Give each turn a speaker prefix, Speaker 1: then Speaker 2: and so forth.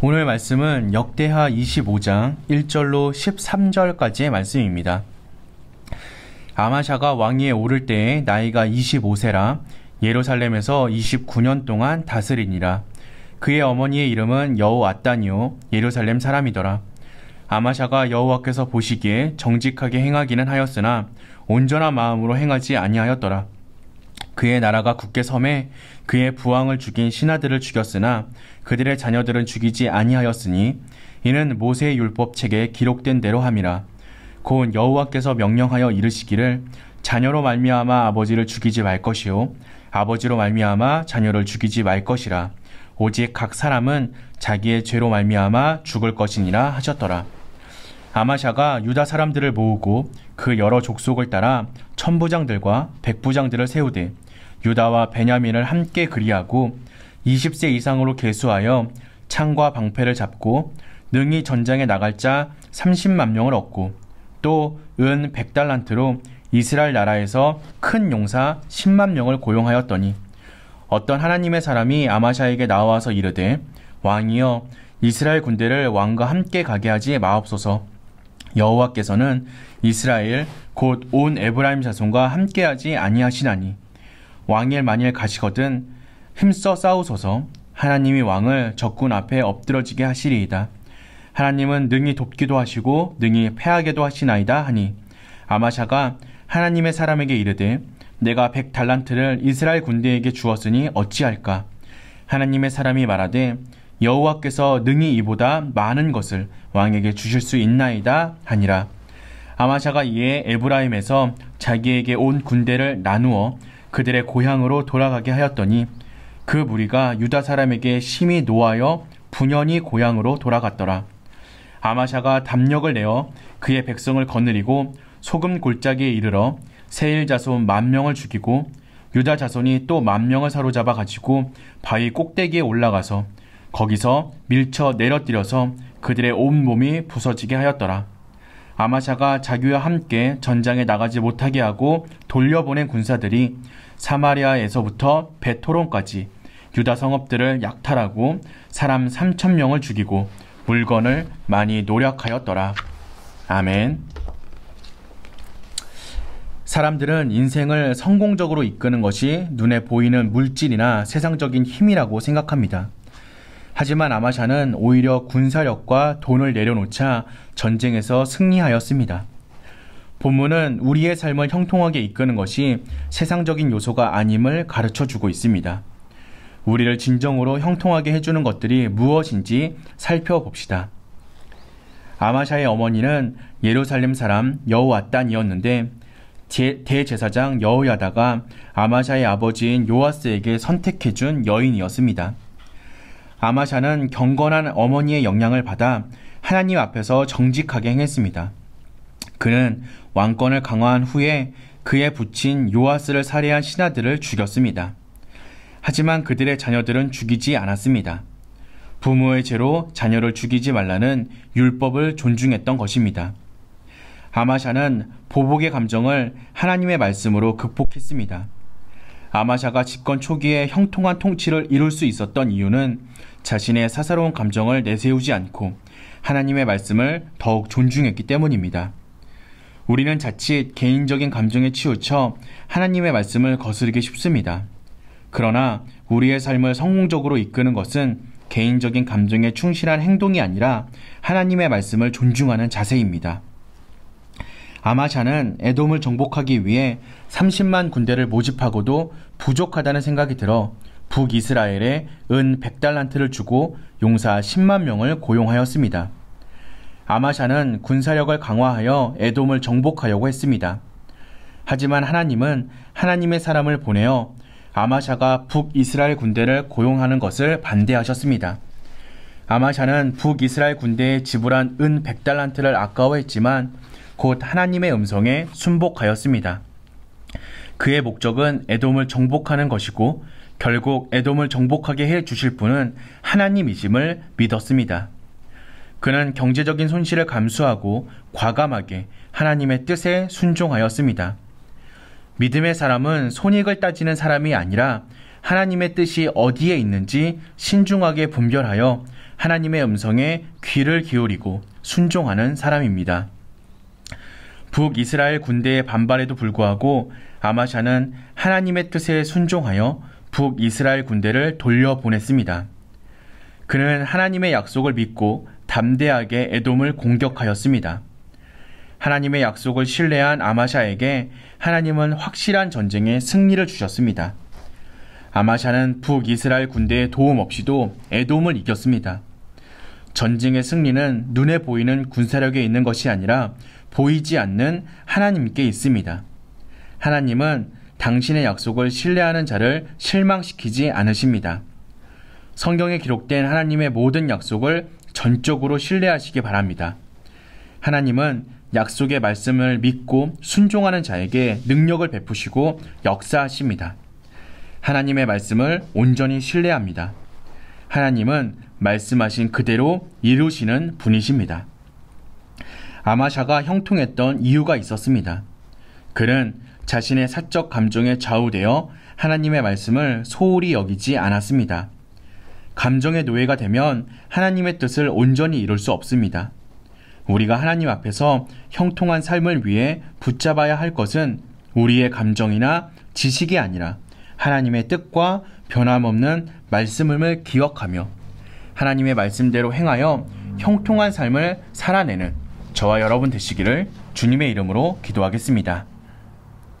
Speaker 1: 오늘 말씀은 역대하 25장 1절로 13절까지의 말씀입니다. 아마샤가 왕위에 오를 때에 나이가 25세라 예루살렘에서 29년 동안 다스리니라. 그의 어머니의 이름은 여호앗단이요 예루살렘 사람이더라. 아마샤가 여호와께서 보시기에 정직하게 행하기는 하였으나 온전한 마음으로 행하지 아니하였더라. 그의 나라가 굳게 섬에 그의 부왕을 죽인 신하들을 죽였으나 그들의 자녀들은 죽이지 아니하였으니 이는 모세의 율법책에 기록된 대로 함이라. 곧 여호와께서 명령하여 이르시기를 자녀로 말미암아 아버지를 죽이지 말 것이요 아버지로 말미암아 자녀를 죽이지 말 것이라. 오직 각 사람은 자기의 죄로 말미암아 죽을 것이니라 하셨더라. 아마샤가 유다 사람들을 모으고 그 여러 족속을 따라 천부장들과 백부장들을 세우되 유다와 베냐민을 함께 그리하고 20세 이상으로 계수하여 창과 방패를 잡고 능히 전장에 나갈 자 30만 명을 얻고 또 은 100달란트로 이스라엘 나라에서 큰 용사 10만 명을 고용하였더니 어떤 하나님의 사람이 아마샤에게 나와서 이르되 왕이여 이스라엘 군대를 왕과 함께 가게 하지 마옵소서. 여호와께서는 이스라엘 곧 온 에브라임 자손과 함께하지 아니하시나니 왕일 만일 가시거든 힘써 싸우소서. 하나님이 왕을 적군 앞에 엎드러지게 하시리이다. 하나님은 능히 돕기도 하시고 능히 패하게도 하시나이다 하니 아마샤가 하나님의 사람에게 이르되 내가 100달란트를 이스라엘 군대에게 주었으니 어찌할까. 하나님의 사람이 말하되 여호와께서 능히 이보다 많은 것을 왕에게 주실 수 있나이다 하니라. 아마샤가 이에 에브라임에서 자기에게 온 군대를 나누어 그들의 고향으로 돌아가게 하였더니 그 무리가 유다 사람에게 심히 노하여 분연히 고향으로 돌아갔더라. 아마샤가 담력을 내어 그의 백성을 거느리고 소금 골짜기에 이르러 세일 자손 10,000명을 죽이고 유다 자손이 또 10,000명을 사로잡아 가지고 바위 꼭대기에 올라가서 거기서 밀쳐 내려뜨려서 그들의 온몸이 부서지게 하였더라. 아마샤가 자기와 함께 전장에 나가지 못하게 하고 돌려보낸 군사들이 사마리아에서부터 베토론까지 유다 성읍들을 약탈하고 사람 3,000명을 죽이고 물건을 많이 노력하였더라. 아멘. 사람들은 인생을 성공적으로 이끄는 것이 눈에 보이는 물질이나 세상적인 힘이라고 생각합니다. 하지만 아마샤는 오히려 군사력과 돈을 내려놓자 전쟁에서 승리하였습니다. 본문은 우리의 삶을 형통하게 이끄는 것이 세상적인 요소가 아님을 가르쳐주고 있습니다. 우리를 진정으로 형통하게 해주는 것들이 무엇인지 살펴봅시다. 아마샤의 어머니는 예루살렘 사람 여호앗단이었는데 대제사장 여호야다가 아마샤의 아버지인 요아스에게 선택해준 여인이었습니다. 아마샤는 경건한 어머니의 영향을 받아 하나님 앞에서 정직하게 행했습니다. 그는 왕권을 강화한 후에 그의 부친 요아스를 살해한 신하들을 죽였습니다. 하지만 그들의 자녀들은 죽이지 않았습니다. 부모의 죄로 자녀를 죽이지 말라는 율법을 존중했던 것입니다. 아마샤는 보복의 감정을 하나님의 말씀으로 극복했습니다. 아마샤가 집권 초기에 형통한 통치를 이룰 수 있었던 이유는 자신의 사사로운 감정을 내세우지 않고 하나님의 말씀을 더욱 존중했기 때문입니다. 우리는 자칫 개인적인 감정에 치우쳐 하나님의 말씀을 거스르기 쉽습니다. 그러나 우리의 삶을 성공적으로 이끄는 것은 개인적인 감정에 충실한 행동이 아니라 하나님의 말씀을 존중하는 자세입니다. 아마샤는 에돔을 정복하기 위해 30만 군대를 모집하고도 부족하다는 생각이 들어 북이스라엘에 은 100달란트를 주고 용사 10만 명을 고용하였습니다. 아마샤는 군사력을 강화하여 에돔을 정복하려고 했습니다. 하지만 하나님은 하나님의 사람을 보내어 아마샤가 북이스라엘 군대를 고용하는 것을 반대하셨습니다. 아마샤는 북이스라엘 군대에 지불한 은 100달란트를 아까워했지만 곧 하나님의 음성에 순복하였습니다. 그의 목적은 에돔을 정복하는 것이고 결국 에돔을 정복하게 해 주실 분은 하나님이심을 믿었습니다. 그는 경제적인 손실을 감수하고 과감하게 하나님의 뜻에 순종하였습니다. 믿음의 사람은 손익을 따지는 사람이 아니라 하나님의 뜻이 어디에 있는지 신중하게 분별하여 하나님의 음성에 귀를 기울이고 순종하는 사람입니다. 북이스라엘 군대의 반발에도 불구하고 아마샤는 하나님의 뜻에 순종하여 북이스라엘 군대를 돌려보냈습니다. 그는 하나님의 약속을 믿고 담대하게 에돔을 공격하였습니다. 하나님의 약속을 신뢰한 아마샤에게 하나님은 확실한 전쟁에 승리를 주셨습니다. 아마샤는 북이스라엘 군대의 도움 없이도 에돔을 이겼습니다. 전쟁의 승리는 눈에 보이는 군사력에 있는 것이 아니라 보이지 않는 하나님께 있습니다. 하나님은 당신의 약속을 신뢰하는 자를 실망시키지 않으십니다. 성경에 기록된 하나님의 모든 약속을 전적으로 신뢰하시기 바랍니다. 하나님은 약속의 말씀을 믿고 순종하는 자에게 능력을 베푸시고 역사하십니다. 하나님의 말씀을 온전히 신뢰합니다. 하나님은 말씀하신 그대로 이루시는 분이십니다. 아마샤가 형통했던 이유가 있었습니다. 그는 자신의 사적 감정에 좌우되어 하나님의 말씀을 소홀히 여기지 않았습니다. 감정의 노예가 되면 하나님의 뜻을 온전히 이룰 수 없습니다. 우리가 하나님 앞에서 형통한 삶을 위해 붙잡아야 할 것은 우리의 감정이나 지식이 아니라 하나님의 뜻과 변함없는 말씀을 기억하며 하나님의 말씀대로 행하여 형통한 삶을 살아내는 저와 여러분 되시기를 주님의 이름으로 기도하겠습니다.